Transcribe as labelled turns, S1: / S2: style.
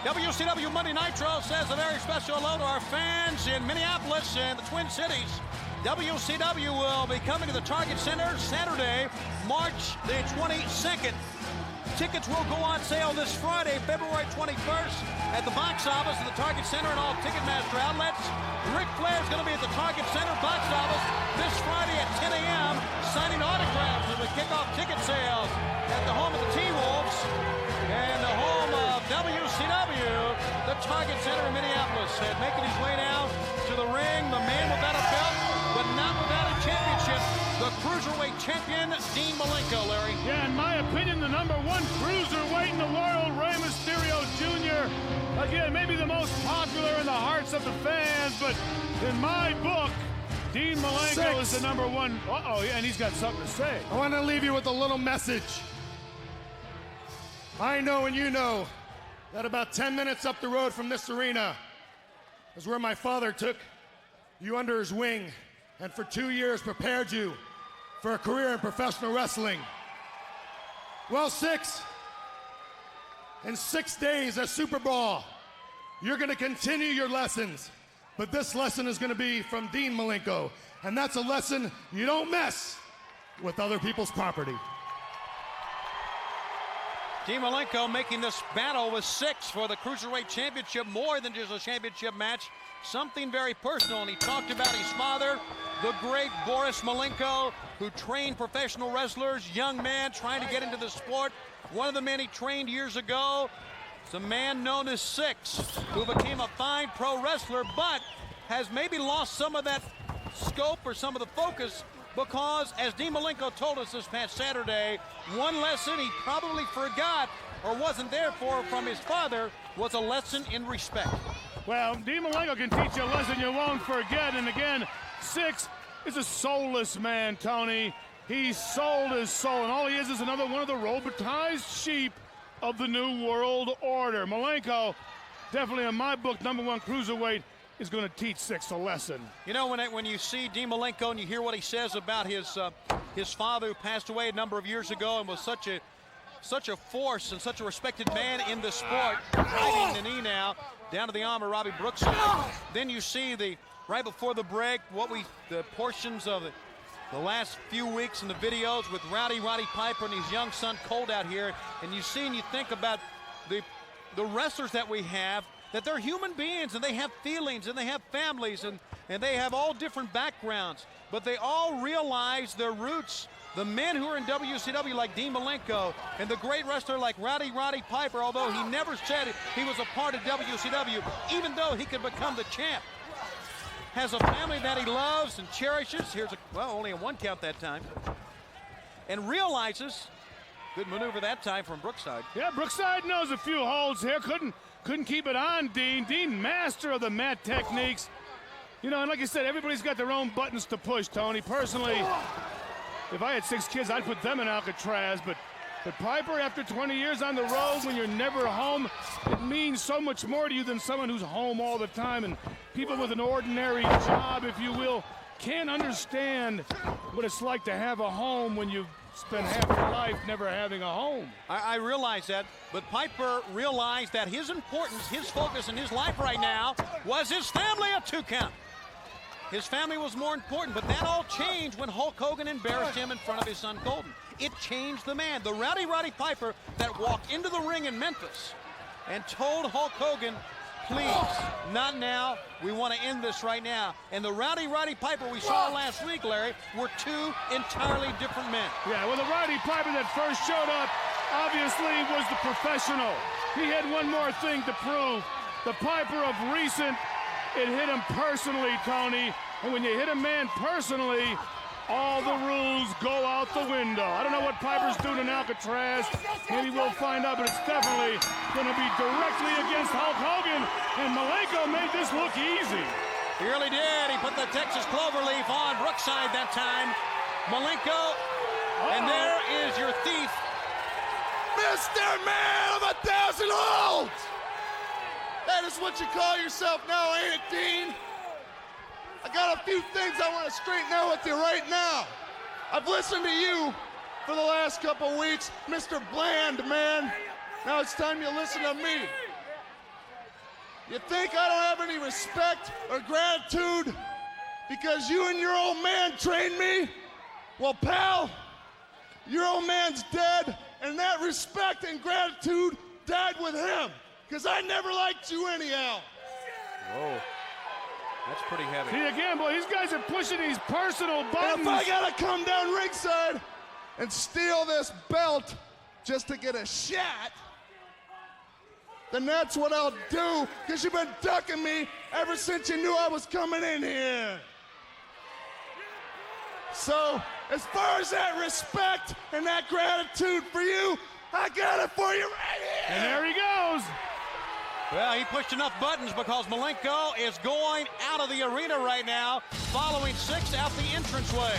S1: WCW Monday Nitro says a very special hello to our fans in Minneapolis and the Twin Cities. WCW will be coming to the Target Center Saturday, March the 22nd. Tickets will go on sale this Friday, February 21st at the box office of the Target Center and all Ticketmaster outlets. Ric Flair is going to be at the Target Center box office this Friday at 10 a.m. signing autographs as we kick off ticket sales at the home of the T-Wolves and the home of WCW, the Target Center in Minneapolis. And making his way down to the ring, the man without a belt, but not without a championship, the Cruiserweight champion, Dean Malenko, Larry.
S2: Yeah, in my opinion, the #1 Cruiserweight in the world, Rey Mysterio Jr. Again, maybe the most popular in the hearts of the fans, but in my book, Dean Malenko is the #1. Uh-oh, yeah, and he's got something to say.
S3: I want to leave you with a little message. I know and you know that about 10 minutes up the road from this arena is where my father took you under his wing and for 2 years prepared you for a career in professional wrestling. Well, in 6 days at Super Bowl, you're going to continue your lessons, but this lesson is going to be from Dean Malenko, and that's a lesson you don't mess with other people's property.
S1: Dean Malenko making this battle with 6 for the Cruiserweight Championship, more than just a championship match, something very personal. And he talked about his father, the great Boris Malenko, who trained professional wrestlers, young man trying to get into the sport. One of the men he trained years ago is a man known as Six, who became a fine pro wrestler, but has maybe lost some of that scope or some of the focus because, as Dean Malenko told us this past Saturday, one lesson he probably forgot or wasn't there for from his father was a lesson in respect.
S2: Well, Dean Malenko can teach you a lesson you won't forget. And again, Six is a soulless man, Tony. He sold his soul, and all he is another one of the robotized sheep of the New World Order. Malenko, definitely in my book, #1 Cruiserweight, is going to teach Six a lesson.
S1: You know, when you see Dean Malenko and you hear what he says about his father, who passed away a number of years ago and was such a force and such a respected man in the sport, hiding the knee now down to the arm of Robbie Brookside. Then you see right before the break, the portions of the last few weeks in the videos with Roddy Piper and his young son Colt out here, and you see and you think about the wrestlers that we have, that they're human beings and they have feelings and they have families and they have all different backgrounds, but they all realize their roots. The men who are in WCW like Dean Malenko and the great wrestler like Roddy Piper, although he never said he was a part of WCW, even though he could become the champ, has a family that he loves and cherishes. Only a 1 count that time. And realizes, good maneuver that time from Brookside.
S2: Yeah, Brookside knows a few holds here. Couldn't keep it on, Dean. Dean, master of the mat techniques. You know, and like I said, everybody's got their own buttons to push, Tony. Personally, if I had 6 kids, I'd put them in Alcatraz. But Piper, after 20 years on the road, when you're never home, it means so much more to you than someone who's home all the time. And people with an ordinary job, if you will, can't understand what it's like to have a home when you've spent half your life never having a home.
S1: I realize that, but Piper realized that his importance, his focus in his life right now was his family, a 2 count. His family was more important, but that all changed when Hulk Hogan embarrassed him in front of his son Colton. It changed the man, the Roddy Piper that walked into the ring in Memphis and told Hulk Hogan, please, not now, we want to end this right now. And the Roddy Piper we saw last week, Larry, were 2 entirely different men.
S2: Yeah, well, the Roddy Piper that first showed up obviously was the professional. He had one more thing to prove. The Piper of recent, it hit him personally, Tony. And when you hit a man personally, all the rules go out the window. I don't know what Piper's doing in Alcatraz. Maybe we'll find out, but it's definitely going to be directly against Hulk Hogan. And Malenko made this look easy.
S1: He really did. He put the Texas cloverleaf on Brookside that time. Malenko, and there is your thief.
S4: Mr. Man of 1,000 holds! That is what you call yourself now, ain't it, Dean? I got a few things I want to straighten out with you right now. I've listened to you for the last couple weeks, Mr. Bland, man. Now it's time you listen to me. You think I don't have any respect or gratitude because you and your old man trained me? Well, pal, your old man's dead, and that respect and gratitude died with him, because I never liked you anyhow.
S1: Whoa. That's pretty heavy.
S2: See, again, boy, these guys are pushing these personal buttons.
S4: And if I gotta come down ringside and steal this belt just to get a shot, then that's what I'll do, because you've been ducking me ever since you knew I was coming in here. So, as far as that respect and that gratitude for you, I got it for you right here.
S2: And there he goes.
S1: Well, he pushed enough buttons because Malenko is going out of the arena right now, following 6 out the entranceway.